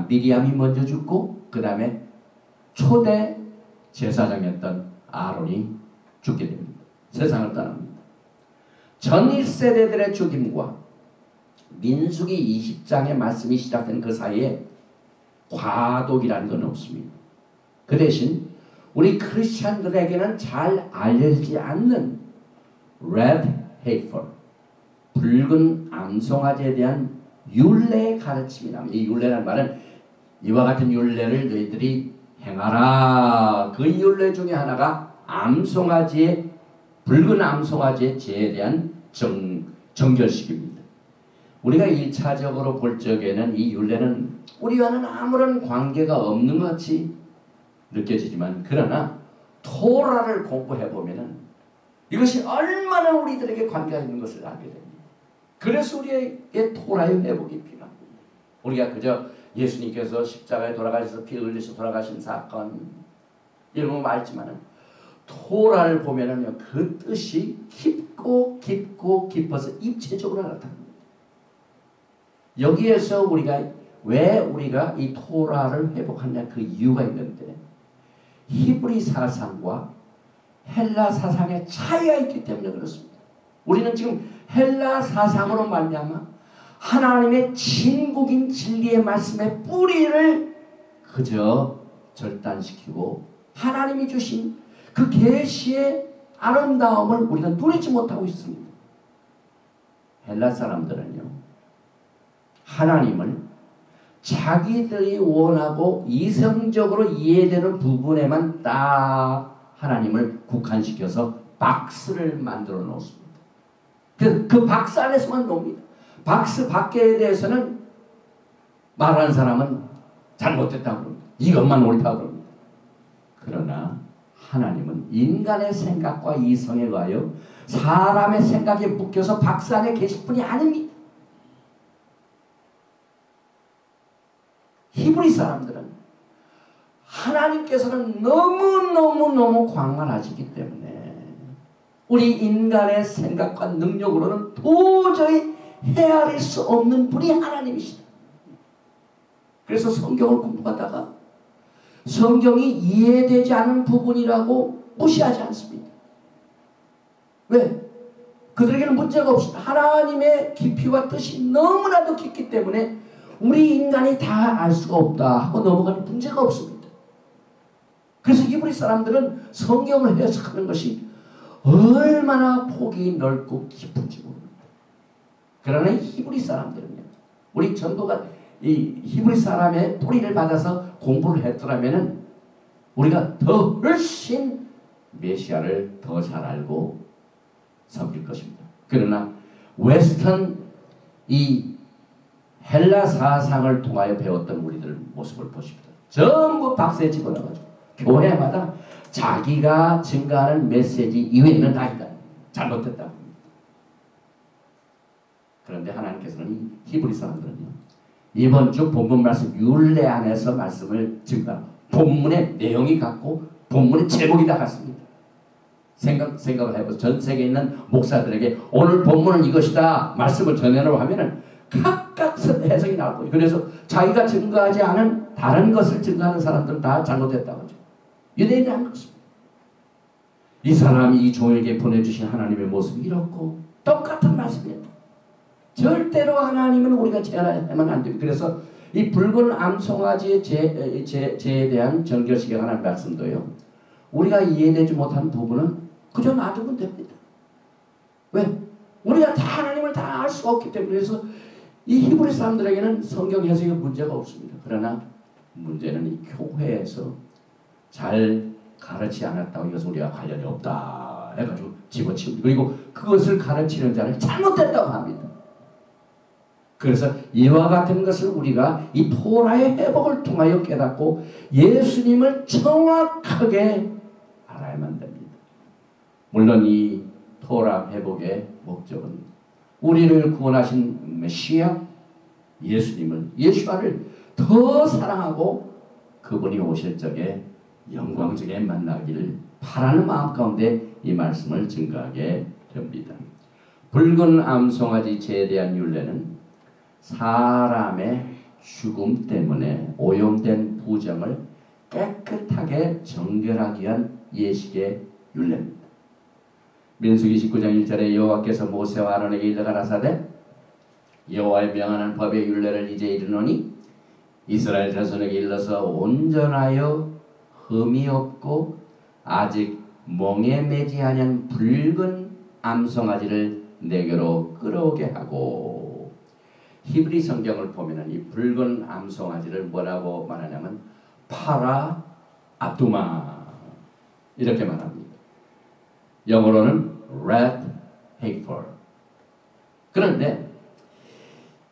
미리암이 먼저 죽고 그 다음에 초대 제사장이었던 아론이 죽게 됩니다. 세상을 떠납니다. 전 1세대들의 죽임과 민수기 20장의 말씀이 시작된 그 사이에 과도기라는 건 없습니다. 그 대신 우리 크리스찬들에게는 잘 알려지지 않는 Red Heifer, 붉은 암송아지에 대한 율례의 가르침이 나옵니다. 이 율례라는 말은 이와 같은 율례를 너희들이 행하라. 그 율례 중에 하나가 암송아지의 붉은 암송아지의 죄에 대한 정결식입니다. 우리가 1차적으로 볼 적에는 이 율례는 우리와는 아무런 관계가 없는 것 같이 느껴지지만 그러나 토라를 공부해 보면은 이것이 얼마나 우리들에게 관계가 있는 것을 알게 됩니다. 그래서 우리에게 토라의 회복이 필요합니다. 우리가 그저 예수님께서 십자가에 돌아가셔서 피 흘리셔 돌아가신 사건 이런 거 알지만은 토라를 보면은 그 뜻이 깊고 깊어서 입체적으로 나타납니다. 여기에서 왜 우리가 이 토라를 회복하냐 그 이유가 있는데 히브리 사상과 헬라 사상의 차이가 있기 때문에 그렇습니다. 우리는 지금 헬라 사상으로 말미암아 하나님의 진국인 진리의 말씀의 뿌리를 그저 절단시키고 하나님이 주신 그 계시의 아름다움을 우리가 누리지 못하고 있습니다. 헬라 사람들은요, 하나님을 자기들이 원하고 이성적으로 이해되는 부분에만 딱 하나님을 국한시켜서 박스를 만들어 놓습니다. 그 박스 안에서만 놉니다. 박스 밖에 대해서는 말하는 사람은 잘못됐다고 그럽니다. 이것만 옳다고 그럽니다. 그러나 하나님은 인간의 생각과 이성에 의하여 사람의 생각에 묶여서 박스 안에 계실 분이 아닙니다. 히브리 사람들은 하나님께서는 너무 광활하시기 때문에 우리 인간의 생각과 능력으로는 도저히 헤아릴 수 없는 분이 하나님이시다. 그래서 성경을 공부하다가 성경이 이해되지 않은 부분이라고 무시하지 않습니다. 왜? 그들에게는 문제가 없습니다. 하나님의 깊이와 뜻이 너무나도 깊기 때문에 우리 인간이 다 알 수가 없다 하고 넘어가는 문제가 없습니다. 그래서 히브리 사람들은 성경을 해석하는 것이 얼마나 폭이 넓고 깊은지 모릅니다. 그러나 히브리 사람들은요, 우리 전도가 이 히브리 사람의 뿌리를 받아서 공부를 했더라면은 우리가 더 훨씬 메시아를 더 잘 알고 섬길 것입니다. 그러나 웨스턴 이 헬라 사상을 통하여 배웠던 우리들 모습을 보십니다. 전부 박스에 집어넣어가지고 교회마다 자기가 증가하는 메시지 이외에는 아니다. 잘못됐다고 합니다. 그런데 하나님께서는 이 히브리 사람들은요, 이번 주 본문 말씀 율례 안에서 말씀을 증가, 본문의 내용이 같고 본문의 제목이 다 같습니다. 생각을 해보세요. 전 세계에 있는 목사들에게 오늘 본문은 이것이다 말씀을 전해라고 하면은 각각 해석이 나올 거예요. 그래서 자기가 증거하지 않은 다른 것을 증거하는 사람들은 다 잘못했다고 하죠. 유대인이 한 것입니다. 이 사람이 이 종에게 보내주신 하나님의 모습이 이렇고 똑같은 말씀이에요. 절대로 하나님은 우리가 제한하면 안 됩니다. 그래서 이 붉은 암송아지의 죄에 대한 정결식에 관한 말씀도요, 우리가 이해되지 못하는 부분은 그저 놔두면 됩니다. 왜? 우리가 다 하나님을 다 알 수가 없기 때문에. 그래서 이 히브리 사람들에게는 성경 해석에 문제가 없습니다. 그러나 문제는 이 교회에서 잘 가르치지 않았다고 이것은 우리가 관련이 없다 해가지고 집어치웁니다. 그리고 그것을 가르치는 자를 잘못됐다고 합니다. 그래서 이와 같은 것을 우리가 이 토라의 회복을 통하여 깨닫고 예수님을 정확하게 알아야만 됩니다. 물론 이 토라 회복의 목적은 우리를 구원하신 메시아 예수님을, 예수와를 더 사랑하고 그분이 오실 적에 영광적에 만나기를 바라는 마음 가운데 이 말씀을 증거하게 됩니다. 붉은 암송아지 죄에 대한 율례는 사람의 죽음 때문에 오염된 부정을 깨끗하게 정결하기 위한 예식의 율례입니다. 민수기 19장 1절에 여호와께서 모세와 아론에게 일러 가라사대 여호와의 명하는 법의 율례를 이제 이르노니 이스라엘 자손에게 일러서 온전하여 흠이 없고 아직 멍에 매지 아니한 붉은 암송아지를 내게로 끌어오게 하고. 히브리 성경을 보면은 이 붉은 암송아지를 뭐라고 말하냐면 파라 아두마 이렇게 말합니다. 영어로는 red heifer. 그런데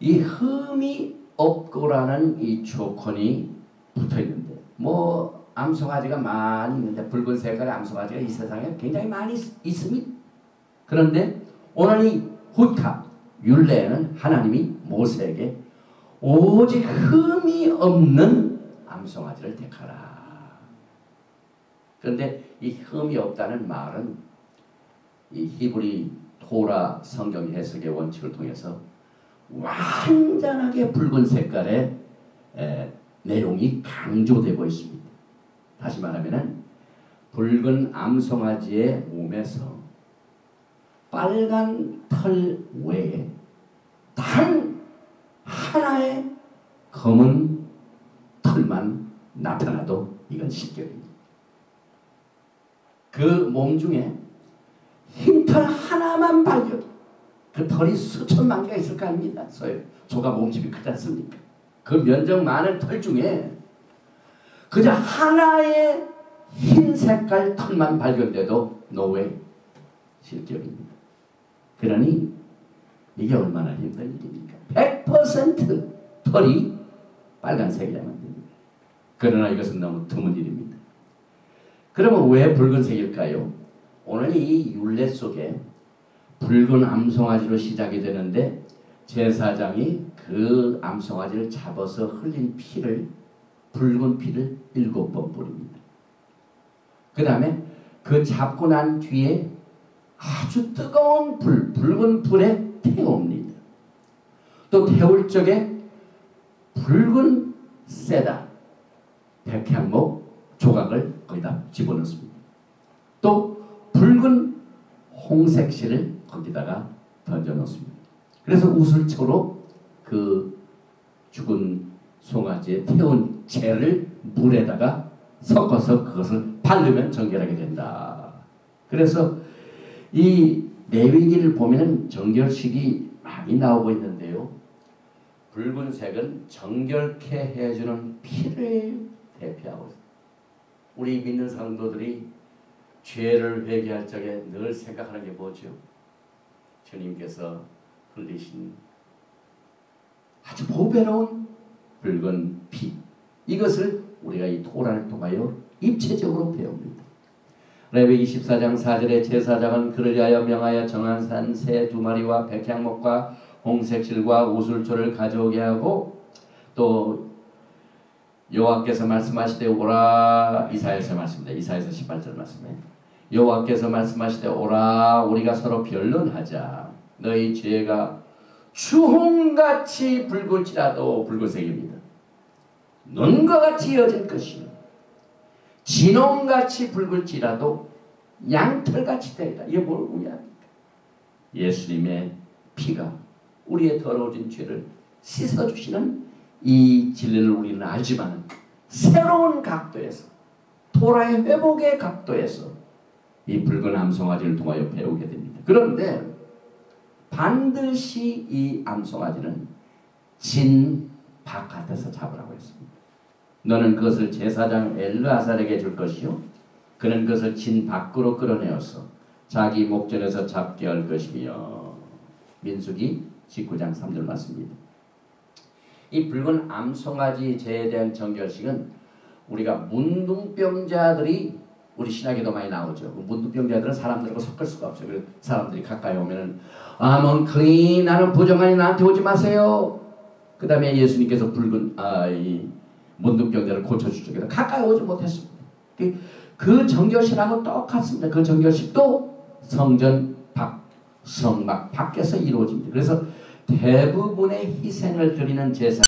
이 흠이 없고라는 이 조건이 붙어 있는데, 뭐 암송아지가 많이 있는데, 붉은 색깔의 암송아지가 이 세상에 굉장히 많이 있습니다. 그런데 오늘 이 후카 율례에는 하나님이 모세에게 오직 흠이 없는 암송아지를 택하라. 그런데 이 흠이 없다는 말은 이 히브리 토라 성경 해석의 원칙을 통해서 완전하게 붉은 색깔의 내용이 강조되고 있습니다. 다시 말하면 붉은 암송아지의 몸에서 빨간 털 외에 단 하나의 검은 털만 나타나도 이건 실격입니다. 그 몸 중에 흰털 하나만 발견, 그 털이 수천만 개가 있을 거 아닙니까? 소가 몸집이 크지 않습니까? 그 면적 많은 털 중에 그저 하나의 흰 색깔 털만 발견돼도 노웨이 실격입니다. 그러니 이게 얼마나 힘든 일입니까? 100% 털이 빨간색이라면 됩니다. 그러나 이것은 너무 드문 일입니다. 그러면 왜 붉은색일까요? 오늘 이 율례 속에 붉은 암송아지로 시작이 되는데 제사장이 그 암송아지를 잡아서 흘린 피를, 붉은 피를 7번 뿌립니다. 그 다음에 그 잡고 난 뒤에 아주 뜨거운 붉은 불에 태웁니다. 또 태울 적에 붉은 세다, 백향목 조각을 거기다 집어넣습니다. 또 붉은 홍색 실을 거기다가 던져놓습니다. 그래서 우슬초로 그 죽은 송아지에 태운 재를 물에다가 섞어서 그것을 바르면 정결하게 된다. 그래서 이 레위기를 보면 정결식이 많이 나오고 있는데요. 붉은색은 정결케 해주는 피를 대표하고 있습니다. 우리 믿는 성도들이 죄를 회개할 적에 늘 생각하는 게 뭐죠? 주님께서 흘리신 아주 보배로운 붉은 피. 이것을 우리가 이 토라를 통하여 입체적으로 배웁니다. 레위기 14장 4절에 제사장은 그를 위하여 명하여 정한 산 새 2마리와 백향목과 홍색실과 우슬초를 가져오게 하고, 또 여호와께서 말씀하시되 오라, 이사야서 말씀입니다. 이사야서 18절 말씀에 여호와께서 말씀하시되 오라, 우리가 서로 변론하자. 너희 죄가 주홍같이 붉을지라도, 붉은색입니다. 눈과 같이 이어질 것이요 진홍같이 붉을지라도 양털같이 되리라. 이게 뭘 의미합니까? 예수님의 피가 우리의 더러워진 죄를 씻어주시는 이 진리를 우리는 알지만 새로운 각도에서, 토라의 회복의 각도에서 이 붉은 암송아지를 통하여 배우게 됩니다. 그런데 반드시 이 암송아지는 진 바깥에서 잡으라고 했습니다. 너는 그것을 제사장 엘르아살에게 줄 것이요 그는 그것을 진 밖으로 끌어내어서 자기 목전에서 잡게 할 것이며. 민수기 19장 3절 말씀입니다. 이 붉은 암송아지 제에 대한 정결식은 우리가 문둥병자들이 우리 신학에도 많이 나오죠. 문둥병자들은 사람들하고 섞을 수가 없어요. 그래서 사람들이 가까이 오면은 I'm unclean, 나는 부정하니 나한테 오지 마세요. 그 다음에 예수님께서 이 문둥병자를 고쳐주죠. 그래서 가까이 오지 못했습니다. 그 정결식하고 똑같습니다. 그 정결식도 성전 성막 밖에서 이루어집니다. 그래서 대부분의 희생을 드리는 제사